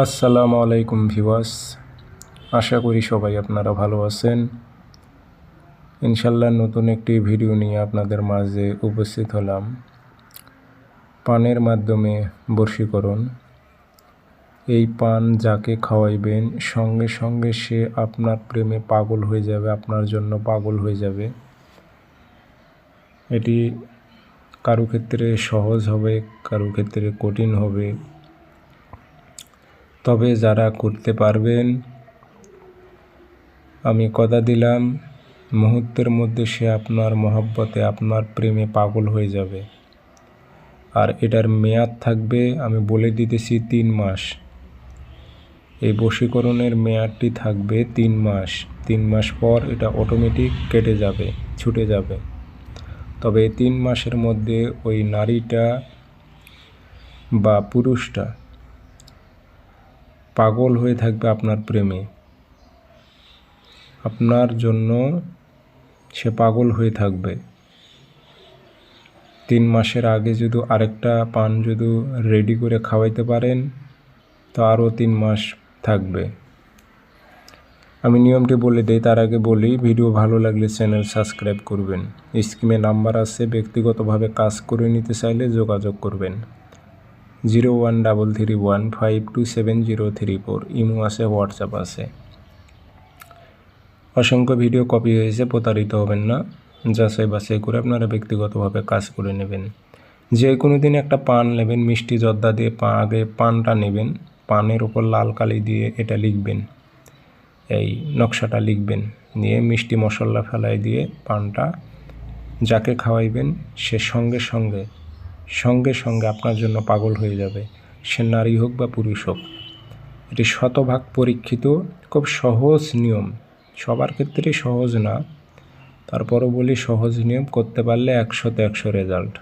আসসালামু আলাইকুম ভিউয়ার্স, আশা করি সবাই আপনারা ভালো আছেন। ইনশাল্লাহ নতুন একটি ভিডিও নিয়ে আপনাদের মাঝে উপস্থিত হলাম। পানের মাধ্যমে বশীকরণ। এই পান যাকে খাওয়াইবেন সঙ্গে সঙ্গে সে আপনার প্রেমে পাগল হয়ে যাবে, আপনার জন্য পাগল হয়ে যাবে। এটি কারো ক্ষেত্রে সহজ হবে, কারো ক্ষেত্রে কঠিন হবে। তবে যারা করতে পারবেন, আমি কথা দিলাম মুহূর্তের মধ্যে সে আপনার মহব্বতে, আপনার প্রেমে পাগল হয়ে যাবে। আর এটার মেয়াদ থাকবে, আমি বলে দিতেছি, 3 মাস। এই বশীকরণের মেয়াদটি থাকবে 3 মাস। 3 মাস পর এটা অটোমেটিক কেটে যাবে, ছুটে যাবে। তবে এই 3 মাসের মধ্যে ওই নারীটা বা পুরুষটা পাগল হয়ে থাকবে আপনার প্রেমে, আপনার জন্য সে পাগল হয়ে থাকবে। 3 মাসের আগে যদি আরেকটা পান যদি রেডি করে খাওয়াইতে পারেন তো আরও 3 মাস থাকবে। আমি নিয়মটি বলে দিই, তার আগে বলি ভিডিও ভালো লাগলে চ্যানেল সাবস্ক্রাইব করবেন। স্ক্রিনে নাম্বার আছে, ব্যক্তিগতভাবে কাজ করে নিতে চাইলে যোগাযোগ করবেন। 013315270034। ইমো আছে, হোয়াটসঅ্যাপ আছে। অসংখ্য ভিডিও কপি হয়েছে, প্রতারিত হবেন না। যাচাই বাছাই করে আপনারা ব্যক্তিগতভাবে কাজ করে নেবেন। যে কোনো দিন একটা পান নেবেন, মিষ্টি জর্দা দিয়ে আগে পানটা নেবেন। পানের উপর লাল কালি দিয়ে এটা লিখবেন, এই নকশাটা লিখবেন, নিয়ে মিষ্টি মশলা ফেলাই দিয়ে পানটা যাকে খাওয়াইবেন সে সঙ্গে সঙ্গে আপনার জন্য পাগল হয়ে যাবে। সে নারী হোক বা পুরুষ হোক। এটি শতভাগ পরীক্ষিত, খুব সহজ নিয়ম। সবার ক্ষেত্রে সহজ না, তারপরও বলি সহজ নিয়ম, করতে পারলে 100-তে 100 রেজাল্ট।